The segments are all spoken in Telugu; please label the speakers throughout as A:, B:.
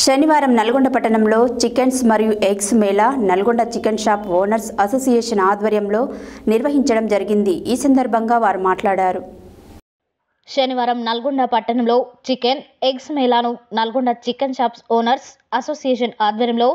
A: శనివారం నల్గొండ పట్టణంలో చికెన్స్ మరియు eggs Mela Nalgonda chicken shop owners association ఆధ్వర్యంలో నిర్వహించడం జరిగింది. ఈ సందర్భంగా వారు మాట్లాడారు.
B: శనివారం నల్గొండ పట్టణంలో చికెన్ ఎగ్స్ మేళాను Nalgonda chicken shops owners association ఆధ్వర్యంలో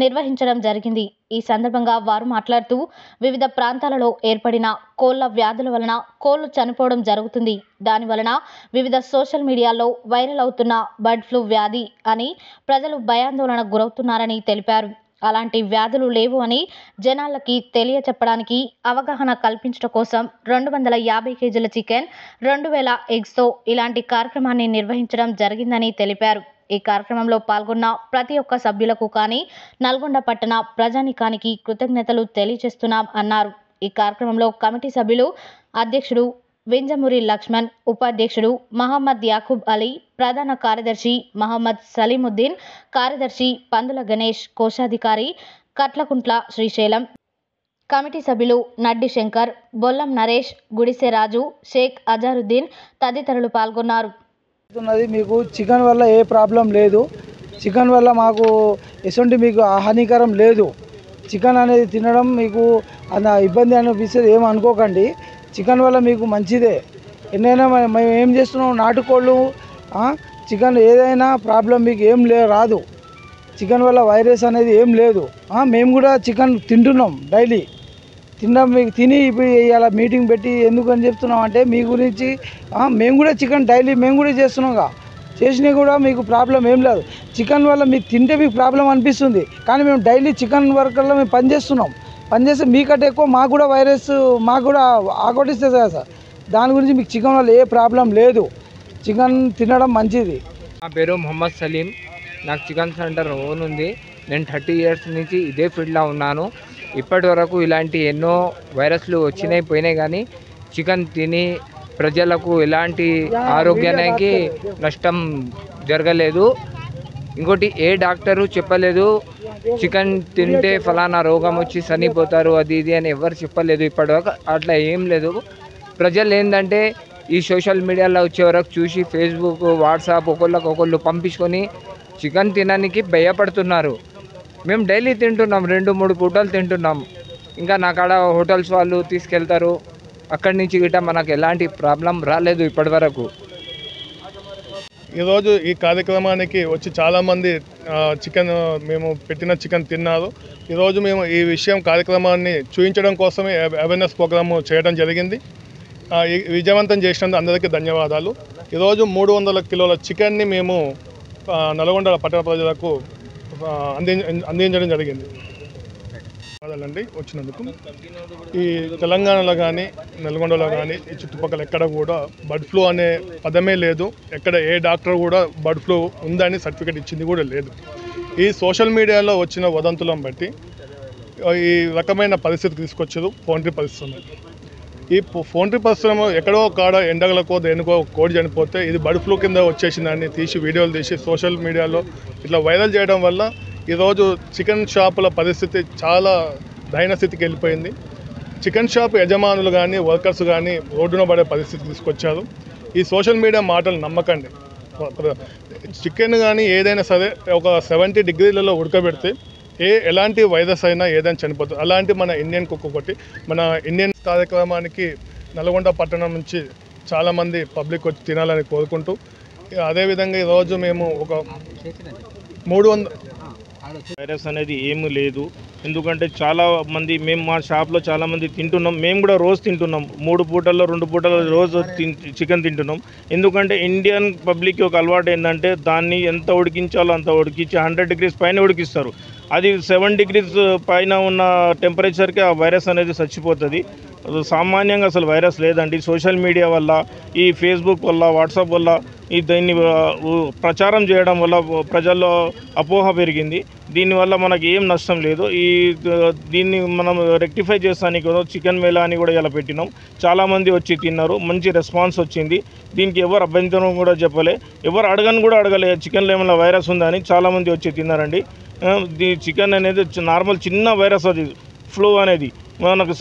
B: నిర్వహించడం జరిగింది. ఈ సందర్భంగా వారు మాట్లాడుతూ వివిధ ప్రాంతాలలో ఏర్పడిన కోళ్ల వ్యాధుల వలన కోళ్లు చనిపోవడం జరుగుతుంది. దాని వలన వివిధ సోషల్ మీడియాలో వైరల్ అవుతున్న బర్డ్ ఫ్లూ వ్యాధి అని ప్రజలు భయాందోళనకు గురవుతున్నారని తెలిపారు. అలాంటి వ్యాధులు లేవు అని జనాలకి తెలియచెప్పడానికి అవగాహన కల్పించడం కోసం 250 కేజీల చికెన్ 2000 ఎగ్స్తో ఇలాంటి కార్యక్రమాన్ని నిర్వహించడం జరిగిందని తెలిపారు. ఈ కార్యక్రమంలో పాల్గొన్న ప్రతి ఒక్క సభ్యులకు కానీ నల్గొండ పట్టణ ప్రజానీకానికి కృతజ్ఞతలు తెలియజేస్తున్నాం అన్నారు. ఈ కార్యక్రమంలో కమిటీ సభ్యులు అధ్యక్షుడు వింజమూరి లక్ష్మణ్, ఉపాధ్యక్షుడు మహమ్మద్ యాకూబ్ అలీ, ప్రధాన కార్యదర్శి మహమ్మద్ సలీముద్దీన్, కార్యదర్శి పందుల గణేష్, కోశాధికారి కట్లకుంట్ల శ్రీశైలం, కమిటీ సభ్యులు నడ్డి శంకర్, బొల్లం నరేష్, గుడిసె రాజు, షేక్ అజారుద్దీన్ తదితరులు పాల్గొన్నారు.
C: మీకు చికెన్ వల్ల ఏ ప్రాబ్లం లేదు. చికెన్ వల్ల మాకు ఎటువంటి మీకు హానికరం లేదు. చికెన్ అనేది తినడం మీకు అంత ఇబ్బంది అనిపిస్తుంది ఏం అనుకోకండి. చికెన్ వల్ల మీకు మంచిదే. ఎన్నైనా మేము ఏం చేస్తున్నాం, నాటుకోళ్ళు చికెన్ ఏదైనా ప్రాబ్లం మీకు ఏం రాదు. చికెన్ వల్ల వైరస్ అనేది ఏం లేదు. మేము కూడా చికెన్ తింటున్నాం డైలీ. మీకు తిని ఇప్పుడు ఇలా మీటింగ్ పెట్టి ఎందుకని చెప్తున్నాం అంటే మీ గురించి మేము కూడా చికెన్ డైలీ మేము కూడా చేస్తున్నాంగా. చేసినా కూడా మీకు ప్రాబ్లం ఏం లేదు. చికెన్ వల్ల మీకు తింటే మీకు ప్రాబ్లం అనిపిస్తుంది, కానీ మేము డైలీ చికెన్ వర్కర్లో మేము పనిచేస్తున్నాం. పనిచేస్తే మీకంటే ఎక్కువ మాకు కూడా వైరస్ మాకు కూడా ఆగొట్టిస్తుంది కదా సార్. దాని గురించి మీకు చికెన్ వల్ల ఏ ప్రాబ్లం లేదు. చికెన్ తినడం మంచిది.
D: నా పేరు మొహమ్మద్ సలీం. నాకు చికెన్ సెంటర్ ఓన్ ఉంది. నేను 30 ఇయర్స్ నుంచి ఇదే ఫీల్డ్లో ఉన్నాను. ఇప్పటి వరకు ఇలాంటి ఎన్నో వైరస్లు వచ్చినాయి పోయినాయి, కానీ చికెన్ తిని ప్రజలకు ఎలాంటి ఆరోగ్యానికి నష్టం జరగలేదు. ఇంకోటి ఏ డాక్టరు చెప్పలేదు చికెన్ తింటే ఫలానా రోగం వచ్చి చనిపోతారు అది ఇది అని ఎవరు చెప్పలేదు ఇప్పటివరకు. అట్లా ఏం లేదు. ప్రజలు ఏంటంటే ఈ సోషల్ మీడియాలో వచ్చే వరకు చూసి ఫేస్బుక్, వాట్సాప్ ఒకళ్ళు పంపించుకొని చికెన్ తినడానికి భయపడుతున్నారు. మేము డైలీ తింటున్నాం, 2-3 పూటలు తింటున్నాం. ఇంకా నా కాడ హోటల్స్ వాళ్ళు తీసుకెళ్తారు. అక్కడి నుంచి గిట్ట మనకు ఎలాంటి ప్రాబ్లం రాలేదు ఇప్పటి వరకు.
E: ఈరోజు ఈ కార్యక్రమానికి వచ్చి చాలామంది చికెన్ మేము పెట్టిన చికెన్ తిన్నారు. ఈరోజు మేము ఈ కార్యక్రమాన్ని చూపించడం కోసమే అవేర్నెస్ ప్రోగ్రాము చేయడం జరిగింది. విజయవంతం చేసినందుకు అందరికీ ధన్యవాదాలు. ఈరోజు 300 కిలోల చికెన్ని మేము నల్గొండ పట్టణ ప్రజలకు అందించడం జరిగింది. అండి వచ్చినందుకు. ఈ తెలంగాణలో కానీ నల్గొండలో కానీ ఈ చుట్టుపక్కల ఎక్కడ కూడా బర్డ్ ఫ్లూ అనే పదమే లేదు. ఎక్కడ ఏ డాక్టర్ కూడా బర్డ్ ఫ్లూ ఉందని సర్టిఫికేట్ ఇచ్చింది కూడా లేదు. ఈ సోషల్ మీడియాలో వచ్చిన వదంతులను బట్టి ఈ రకమైన పరిస్థితి తీసుకొచ్చారు. పౌల్ట్రీ పరిశ్రమ. ఈ పౌల్ట్రీ పరిశ్రమ ఎక్కడో కాడ ఎండగలకో దేనికో కోడి చనిపోతే ఇది బర్డ్ ఫ్లూ కింద వచ్చేసిందని తీసి వీడియోలు తీసి సోషల్ మీడియాలో ఇట్లా వైరల్ చేయడం వల్ల ఈరోజు చికెన్ షాపుల పరిస్థితి చాలా దయన స్థితికి వెళ్ళిపోయింది. చికెన్ షాప్ యజమానులు కానీ వర్కర్స్ కానీ రోడ్డున పడే పరిస్థితి తీసుకొచ్చారు. ఈ సోషల్ మీడియా మాటలు నమ్మకండి. చికెన్ కానీ ఏదైనా సరే ఒక 70 డిగ్రీలలో ఉడకబెడితే ఎలాంటి వైరస్ అయినా ఏదైనా చనిపోతుంది. అలాంటి మన ఇండియన్ కుక్ ఒకటి. మన ఇండియన్ కార్యక్రమానికి నల్గొండ పట్టణం నుంచి చాలామంది పబ్లిక్ వచ్చి తినాలని కోరుకుంటూ, అదేవిధంగా ఈరోజు మేము ఒక 300
F: వైరస్ అనేది ఏమీ లేదు. ఎందుకంటే చాలామంది మేము మా షాప్లో చాలామంది తింటున్నాం. మేము కూడా రోజు తింటున్నాం. 3 పూటల్లో 2 పూటల్లో రోజు చికెన్ తింటున్నాం. ఎందుకంటే ఇండియన్ పబ్లిక్ ఒక అలవాటు ఏంటంటే దాన్ని ఎంత ఉడికించాలో అంత ఉడికించి 100 డిగ్రీస్ పైన ఉడికిస్తారు. అది 7 డిగ్రీస్ పైన ఉన్న టెంపరేచర్కి ఆ వైరస్ అనేది చచ్చిపోతుంది. సామాన్యంగా అసలు వైరస్ లేదండి. సోషల్ మీడియా వల్ల, ఈ ఫేస్బుక్ వల్ల, వాట్సాప్ వల్ల దీన్ని ప్రచారం చేయడం వల్ల ప్రజల్లో అపోహ పెరిగింది. దీనివల్ల మనకి ఏం నష్టం లేదు. దీన్ని మనం రెక్టిఫై చేస్తానికి చికెన్ మేళా అని కూడా ఇలా పెట్టినాం. చాలామంది వచ్చి తిన్నారు. మంచి రెస్పాన్స్ వచ్చింది. దీనికి ఎవరు అభ్యంతరం కూడా చెప్పలే. ఎవరు అడగలే చికెన్లో ఏమైనా వైరస్ ఉందని. చాలామంది వచ్చి తిన్నారండి. చికెన్ అనేది నార్మల్ చిన్న వైరస్, అది ఫ్లూ అనేది మనకు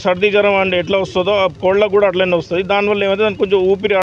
F: సర్ది జ్వరం అంటే ఎట్లా వస్తుందో కోళ్ళకు కూడా అట్లనే వస్తుంది. దానివల్ల ఏమైతే కొంచెం ఊపిరి